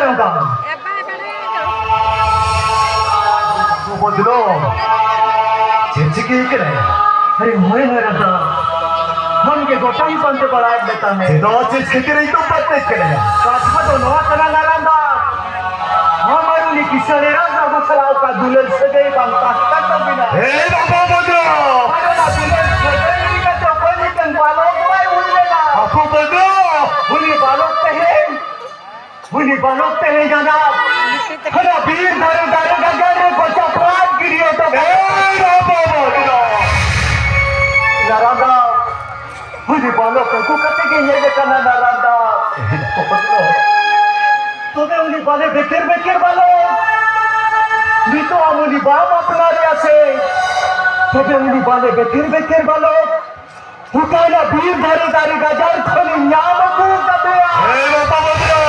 दारोगा तू बदलो चिंचिकी करे अरे मोए नरदा हम के गोटाई पंते बड़ा देता है दो चीज के रही तो बात नहीं करेगा काठा तो नवा करा नरदा हमारे लिए किसने राजा मसलाओं का दुल्हन से गई बनता तक तो बिना हे बाबा बदलो अरे ना दुल्हन से गई का तो कोई कन बालों को ही उड़ेगा आपको बदलो उन्हीं बालों पे है जनाब हरा वीर दारू दारू का गले को चपरात गिरियो तो हे बाबा बदलो नरदा उन्हीं बालों पे को कते के ये करना नरदा तो बदलो तोबे उनी बाले बेकेर बालो नीतो आमुनी बाम अपना रिया से तोबे उनी बाले बेकेर बालो उकाना वीर दारू दारू का जड़ खोली नाम को दबेया हे बाबा बदलो